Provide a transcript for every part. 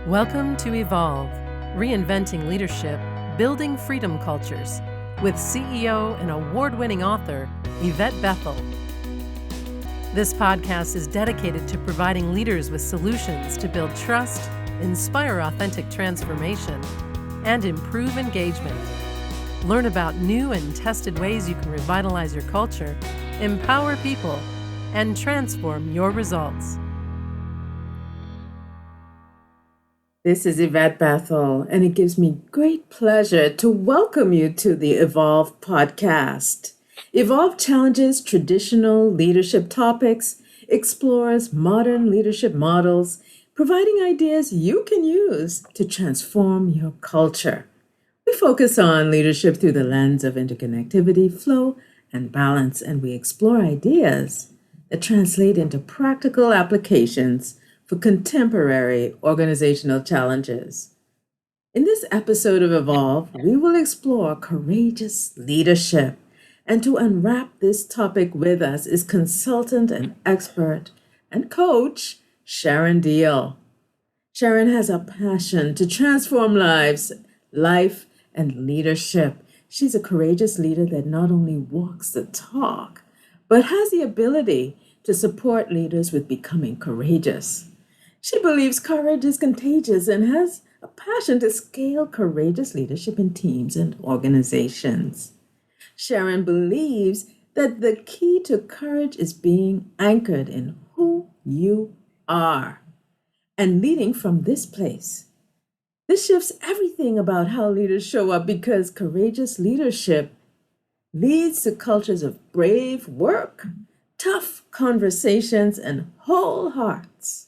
Welcome to Evolve, Reinventing Leadership, Building Freedom Cultures, with CEO and award-winning author, Yvette Bethel. This podcast is dedicated to providing leaders with solutions to build trust, inspire authentic transformation, and improve engagement. Learn about new and tested ways you can revitalize your culture, empower people, and transform your results. This is Yvette Bethel, and it gives me great pleasure to welcome you to the Evolve podcast. Evolve challenges traditional leadership topics, explores modern leadership models, providing ideas you can use to transform your culture. We focus on leadership through the lens of interconnectivity, flow, and balance, and we explore ideas that translate into practical applications for contemporary organizational challenges. In this episode of Evolve, we will explore courageous leadership. And to unwrap this topic with us is consultant and expert and coach, Sharon Deal. Sharon has a passion to transform lives, life, and leadership. She's a courageous leader that not only walks the talk, but has the ability to support leaders with becoming courageous. She believes courage is contagious and has a passion to scale courageous leadership in teams and organizations. Sharon believes that the key to courage is being anchored in who you are and leading from this place. This shifts everything about how leaders show up because courageous leadership leads to cultures of brave work, tough conversations, and whole hearts,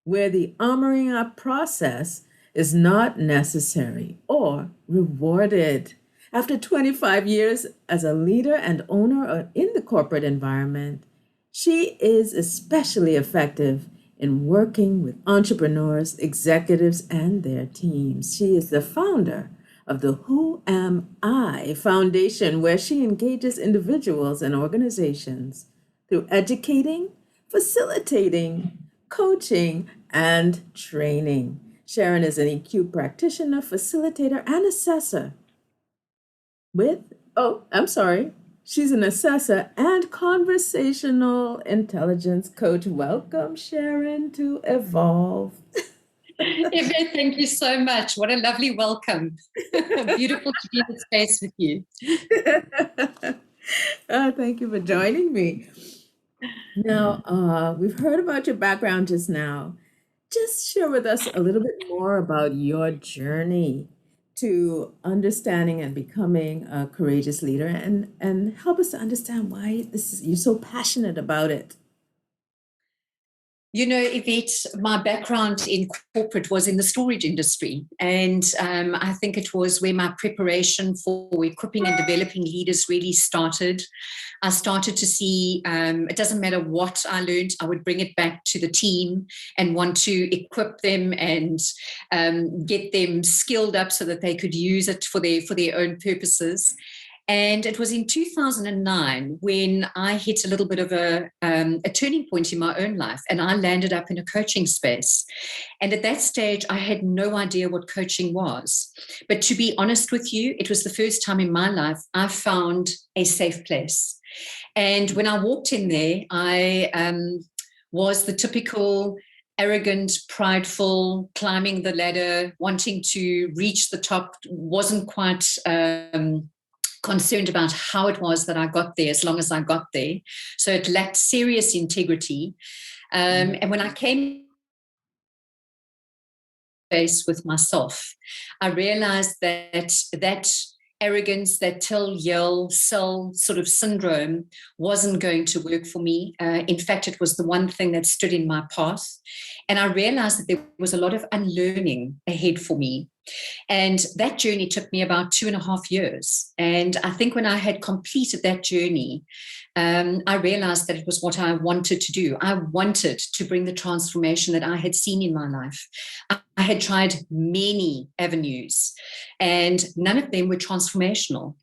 where the armoring up process is not necessary or rewarded. After 25 years as a leader and owner in the corporate environment, she is especially effective in working with entrepreneurs, executives, and their teams. She is the founder of the Who Am I Foundation, where she engages individuals and organizations through educating, facilitating, coaching, and training. Sharon is an EQ Practitioner, Facilitator, and Assessor. She's an Assessor and Conversational Intelligence Coach. Welcome, Sharon, to Evolve. Yvette, thank you so much. What a lovely welcome. Beautiful to be in the space with you. Thank you for joining me. Now, we've heard about your background just now. Just share with us a little bit more about your journey to understanding and becoming a courageous leader, and help us to understand why you're so passionate about it. You know, Yvette, my background in corporate was in the storage industry. And I think it was where my preparation for equipping and developing leaders really started. I started to see it doesn't matter what I learned, I would bring it back to the team and want to equip them and get them skilled up so that they could use it for their own purposes. And it was in 2009 when I hit a little bit of a turning point in my own life, and I landed up in a coaching space. And at that stage, I had no idea what coaching was. But to be honest with you, it was the first time in my life I found a safe place. And when I walked in there, I was the typical arrogant, prideful, climbing the ladder, wanting to reach the top, wasn't quite concerned about how it was that I got there as long as I got there. So it lacked serious integrity. And when I came face with myself, I realized that arrogance, that tell, yell, sell sort of syndrome wasn't going to work for me. In fact, it was the one thing that stood in my path. And I realized that there was a lot of unlearning ahead for me. And that journey took me about 2.5 years. And I think when I had completed that journey, I realized that it was what I wanted to do. I wanted to bring the transformation that I had seen in my life. I had tried many avenues, and none of them were transformational.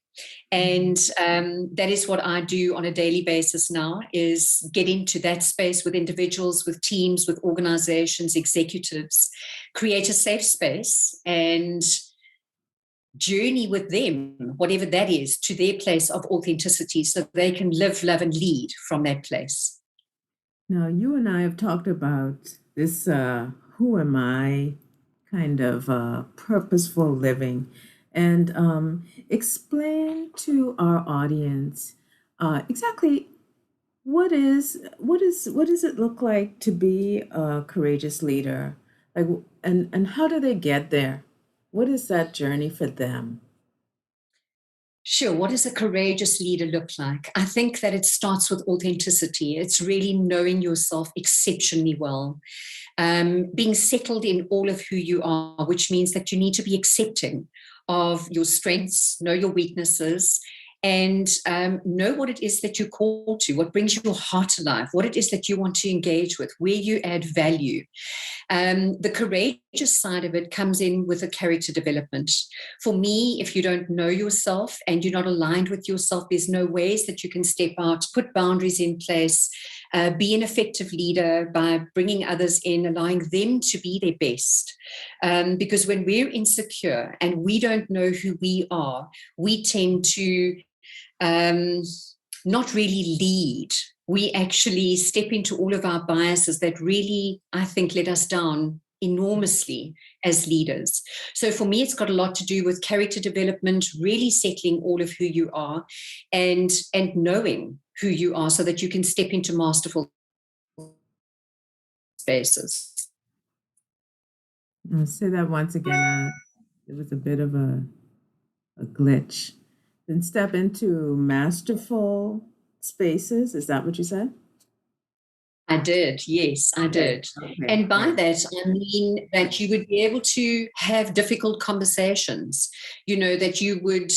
And that is what I do on a daily basis now, is get into that space with individuals, with teams, with organizations, executives, create a safe space and journey with them, whatever that is, to their place of authenticity so they can live, love, and lead from that place. Now, you and I have talked about this who am I kind of purposeful living. And explain to our audience exactly what does it look like to be a courageous leader? Like, and how do they get there? What is that journey for them? Sure. What does a courageous leader look like? I think that it starts with authenticity. It's really knowing yourself exceptionally well, being settled in all of who you are, which means that you need to be accepting of your strengths, know your weaknesses, and know what it is that you're called to, what brings your heart alive, what it is that you want to engage with, where you add value. The courageous side of it comes in with a character development. For me, if you don't know yourself and you're not aligned with yourself, there's no ways that you can step out, put boundaries in place, be an effective leader by bringing others in, allowing them to be their best. Because when we're insecure and we don't know who we are, we tend to not really lead. We actually step into all of our biases that really, I think, let us down enormously as leaders. So for me, it's got a lot to do with character development, really settling all of who you are and knowing who you are so that you can step into masterful spaces. I'll say that once again. It was a bit of a glitch. Then step into masterful spaces. Is that what you said? I did, yes, I did. Okay. And by Right. that, I mean that you would be able to have difficult conversations, that you would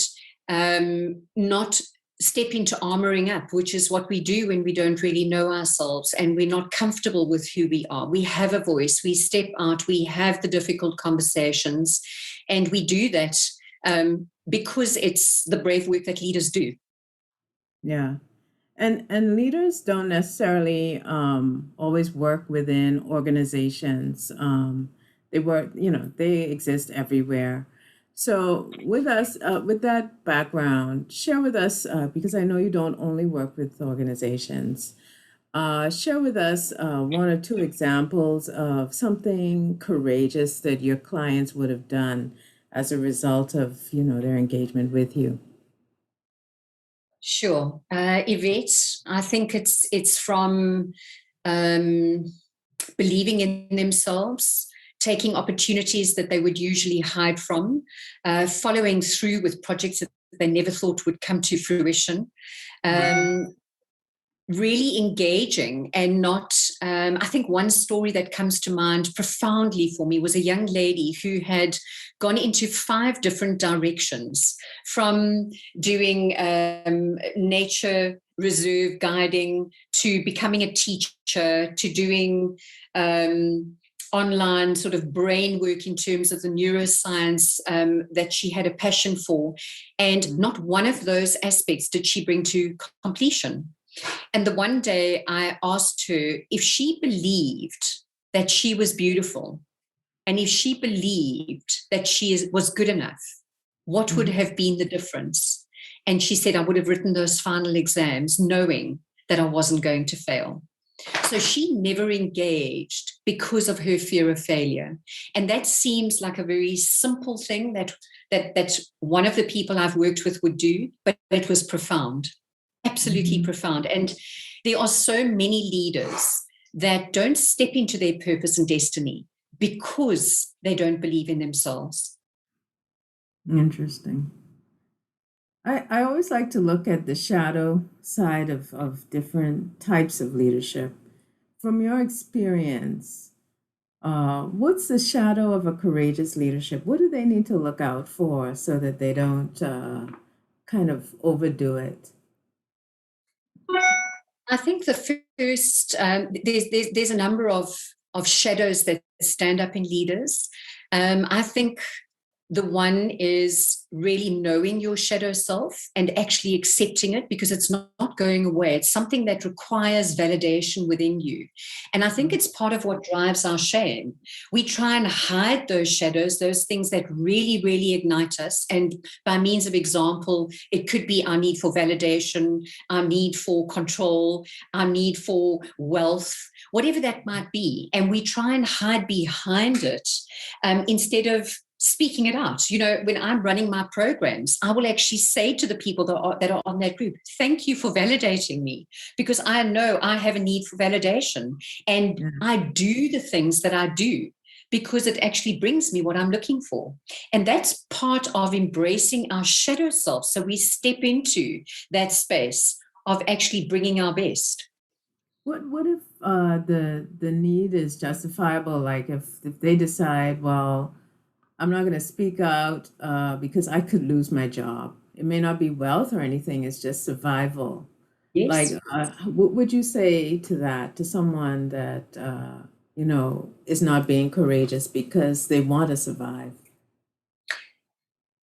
not step into armoring up, which is what we do when we don't really know ourselves and we're not comfortable with who we are. We have a voice, we step out, we have the difficult conversations, and we do that because it's the brave work that leaders do. Yeah. And leaders don't necessarily always work within organizations. They work, they exist everywhere. So with us, with that background, share with us, because I know you don't only work with organizations, share with us one or two examples of something courageous that your clients would have done as a result of, their engagement with you. Sure. Yvette, I think it's from believing in themselves, taking opportunities that they would usually hide from, following through with projects that they never thought would come to fruition, really engaging and not, I think one story that comes to mind profoundly for me was a young lady who had gone into 5 different directions, from doing nature reserve guiding to becoming a teacher to doing online sort of brain work in terms of the neuroscience that she had a passion for. And not one of those aspects did she bring to completion. And the one day I asked her if she believed that she was beautiful and if she believed that she was good enough, what would have been the difference? And she said, I would have written those final exams knowing that I wasn't going to fail. So she never engaged because of her fear of failure. And that seems like a very simple thing that one of the people I've worked with would do, but it was profound. Absolutely profound. And there are so many leaders that don't step into their purpose and destiny because they don't believe in themselves. Interesting. I always like to look at the shadow side of different types of leadership. From your experience, what's the shadow of a courageous leadership? What do they need to look out for so that they don't kind of overdo it? I think the first, there's a number of shadows that stand up in leaders. I think The one is really knowing your shadow self and actually accepting it, because it's not going away. It's something that requires validation within you. And I think it's part of what drives our shame. We try and hide those shadows, those things that really, really ignite us. And by means of example, it could be our need for validation, our need for control, our need for wealth, whatever that might be. And we try and hide behind it instead of speaking it out. You know, when I'm running my programs, I will actually say to the people that are on that group, thank you for validating me, because I know I have a need for validation. And I do the things that I do because it actually brings me what I'm looking for. And that's part of embracing our shadow self. So we step into that space of actually bringing our best. What if the need is justifiable? Like if they decide, well, I'm not going to speak out because I could lose my job. It may not be wealth or anything, it's just survival. Like, Yes. what would you say to that, to someone that, is not being courageous because they want to survive?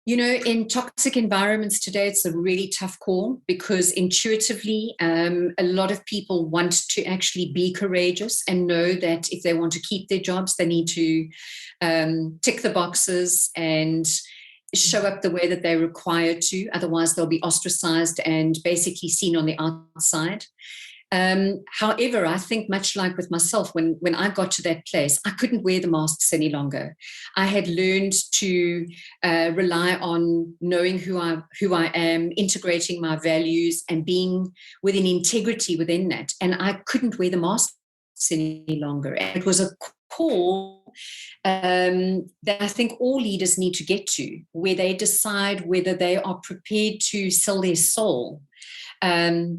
You know, in toxic environments today, it's a really tough call, because intuitively, a lot of people want to actually be courageous and know that if they want to keep their jobs, they need to tick the boxes and show up the way that they're required to. Otherwise, they'll be ostracized and basically seen on the outside. However, I think much like with myself, when I got to that place, I couldn't wear the masks any longer. I had learned to rely on knowing who I am, integrating my values, and being within integrity within that. And I couldn't wear the masks any longer. And it was a call that I think all leaders need to get to, where they decide whether they are prepared to sell their soul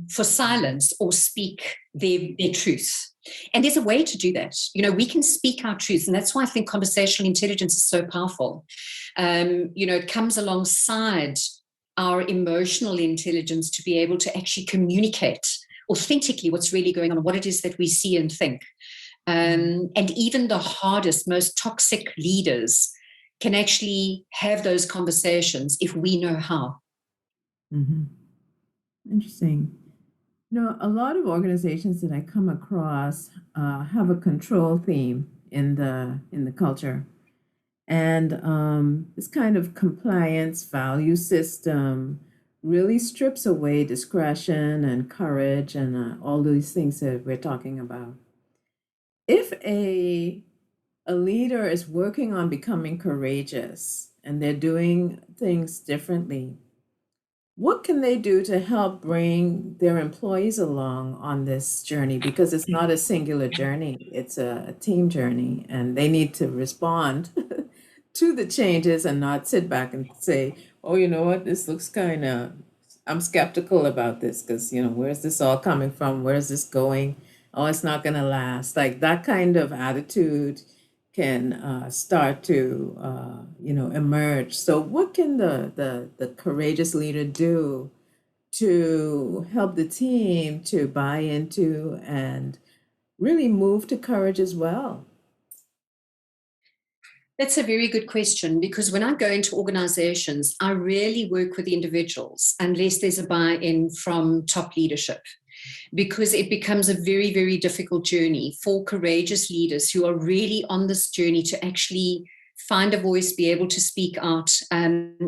for silence or speak their truth. And there's a way to do that. You know, we can speak our truth. And that's why I think conversational intelligence is so powerful. It comes alongside our emotional intelligence to be able to actually communicate authentically what's really going on, what it is that we see and think. And even the hardest, most toxic leaders can actually have those conversations if we know how. Mm-hmm. Interesting. A lot of organizations that I come across have a control theme in the culture, and this kind of compliance value system really strips away discretion and courage and all these things that we're talking about. If a leader is working on becoming courageous and they're doing things differently, what can they do to help bring their employees along on this journey? Because it's not a singular journey, it's a team journey, and they need to respond to the changes and not sit back and say, oh, you know what, this looks kind of, I'm skeptical about this because, where's this all coming from? Where's this going? Oh, it's not going to last. Like that kind of attitude can start to emerge. So what can the courageous leader do to help the team to buy into and really move to courage as well? That's a very good question, because when I go into organizations, I rarely work with the individuals unless there's a buy-in from top leadership, because it becomes a very, very difficult journey for courageous leaders who are really on this journey to actually find a voice, be able to speak out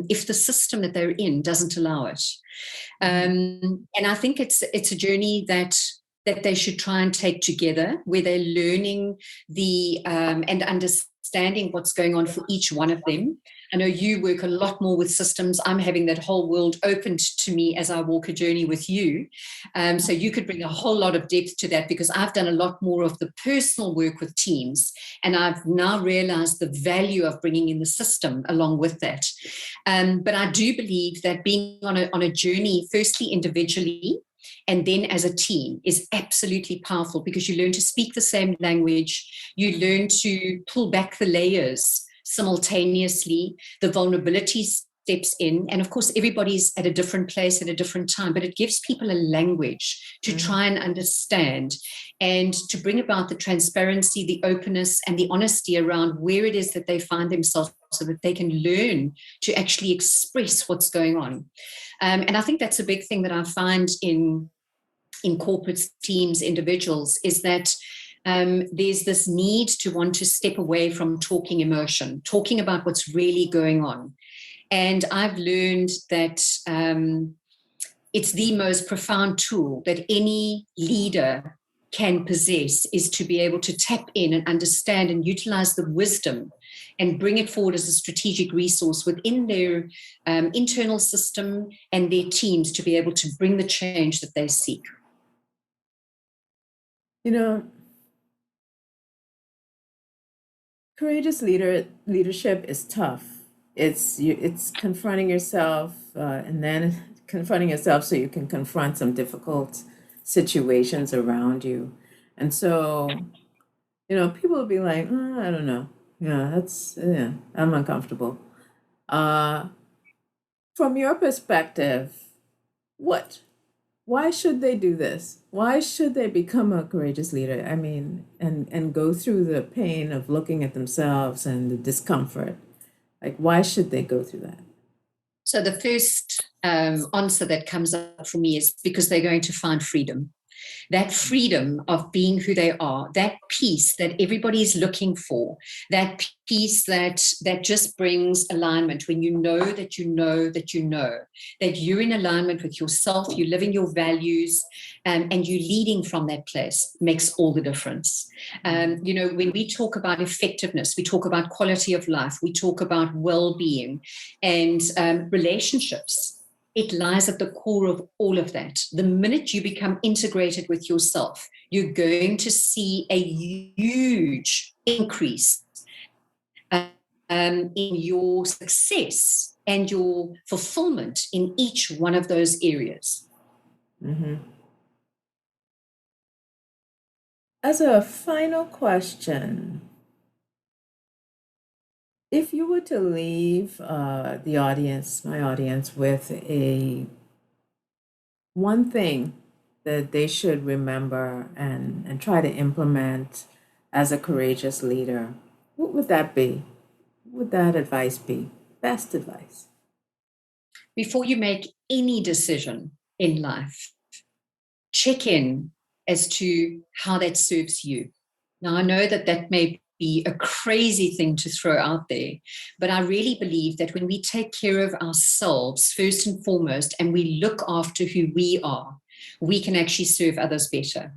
if the system that they're in doesn't allow it. And I think it's a journey that they should try and take together, where they're learning and understanding what's going on for each one of them. I know you work a lot more with systems. I'm having that whole world opened to me as I walk a journey with you. So you could bring a whole lot of depth to that, because I've done a lot more of the personal work with teams. And I've now realized the value of bringing in the system along with that. But I do believe that being on a journey, firstly individually, and then as a team, is absolutely powerful, because you learn to speak the same language. You learn to pull back the layers simultaneously. The vulnerabilities steps in. And of course, everybody's at a different place at a different time, but it gives people a language to try and understand and to bring about the transparency, the openness, and the honesty around where it is that they find themselves so that they can learn to actually express what's going on. And I think that's a big thing that I find in corporate teams, individuals, is that there's this need to want to step away from talking emotion, talking about what's really going on. And I've learned that it's the most profound tool that any leader can possess, is to be able to tap in and understand and utilize the wisdom and bring it forward as a strategic resource within their internal system and their teams to be able to bring the change that they seek. You know, courageous leadership is tough. It's confronting yourself and then confronting yourself so you can confront some difficult situations around you. And so, people will be like, I don't know. I'm uncomfortable. From your perspective, why should they do this? Why should they become a courageous leader? I mean, and go through the pain of looking at themselves and the discomfort. Like, why should they go through that? So the first answer that comes up for me is because they're going to find freedom. That freedom of being who they are, that peace that everybody's looking for, that peace that just brings alignment when you know that you know that you know that you're in alignment with yourself, you're living your values, and you're leading from that place makes all the difference. When we talk about effectiveness, we talk about quality of life, we talk about well-being and relationships. It lies at the core of all of that. The minute you become integrated with yourself, you're going to see a huge increase in your success and your fulfillment in each one of those areas. Mm-hmm. As a final question, if you were to leave my audience, with one thing that they should remember and try to implement as a courageous leader, what would that be? What would that advice be? Best advice? Before you make any decision in life, check in as to how that serves you. Now, I know that may be a crazy thing to throw out there, but I really believe that when we take care of ourselves first and foremost, and we look after who we are, we can actually serve others better.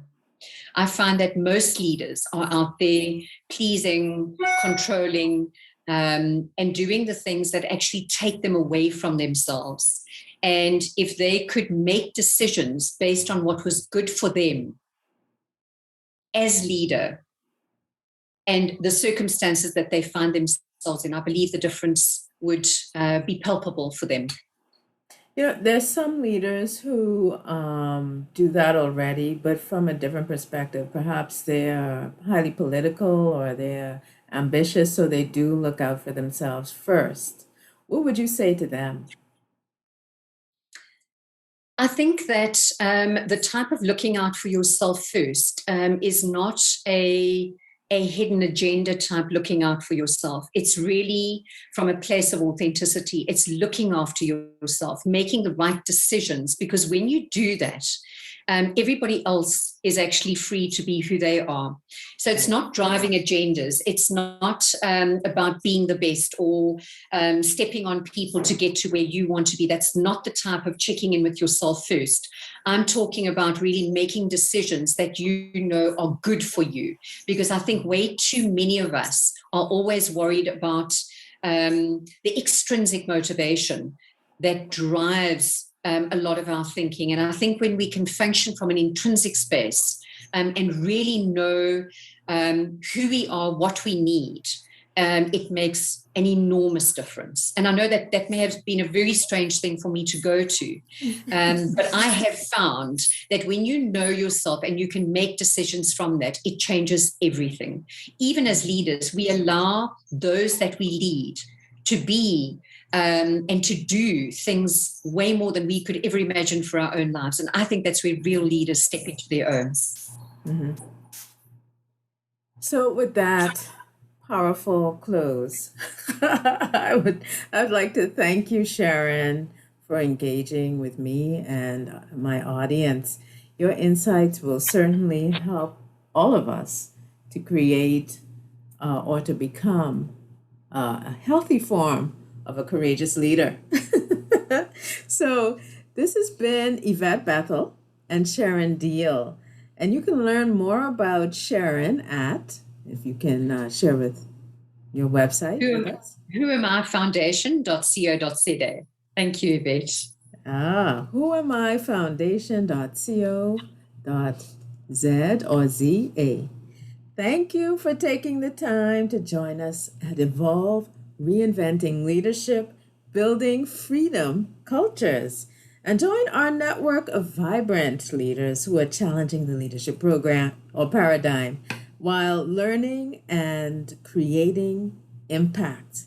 I find that most leaders are out there pleasing, controlling, and doing the things that actually take them away from themselves. And if they could make decisions based on what was good for them as leader, and the circumstances that they find themselves in, I believe the difference would be palpable for them. There's some leaders who do that already, but from a different perspective. Perhaps they're highly political or they're ambitious, so they do look out for themselves first. What would you say to them? I think that the type of looking out for yourself first is not a hidden agenda type looking out for yourself. It's really from a place of authenticity. It's looking after yourself, making the right decisions, because when you do that, everybody else is actually free to be who they are. So it's not driving agendas. It's not about being the best or stepping on people to get to where you want to be. That's not the type of checking in with yourself first. I'm talking about really making decisions that you know are good for you, because I think way too many of us are always worried about the extrinsic motivation that drives a lot of our thinking. And I think when we can function from an intrinsic space and really know who we are, what we need, it makes an enormous difference. And I know that may have been a very strange thing for me to go to, but I have found that when you know yourself and you can make decisions from that, it changes everything. Even as leaders, we allow those that we lead to be and to do things way more than we could ever imagine for our own lives. And I think that's where real leaders step into their own. Mm-hmm. So with that powerful close, I'd like to thank you, Sharon, for engaging with me and my audience. Your insights will certainly help all of us to create or to become a healthy form of a courageous leader. So this has been Yvette Bethel and Sharon Deal. And you can learn more about Sharon at, if you can share with your website with us. whoamifoundation.co.za. Thank you, Yvette. whoamifoundation.co.z or ZA. Thank you for taking the time to join us at Evolve, Reinventing Leadership, Building Freedom Cultures. And join our network of vibrant leaders who are challenging the leadership program or paradigm while learning and creating impact.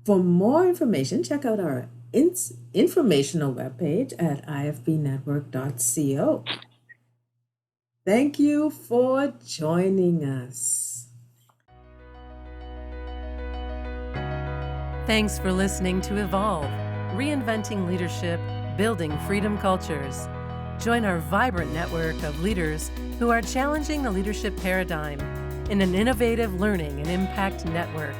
For more information, check out our informational webpage at ifbnetwork.co. Thank you for joining us. Thanks for listening to Evolve, Reinventing Leadership, Building Freedom Cultures. Join our vibrant network of leaders who are challenging the leadership paradigm in an innovative learning and impact network.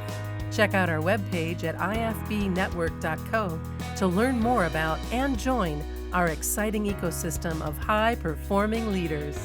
Check out our webpage at ifbnetwork.co to learn more about and join our exciting ecosystem of high-performing leaders.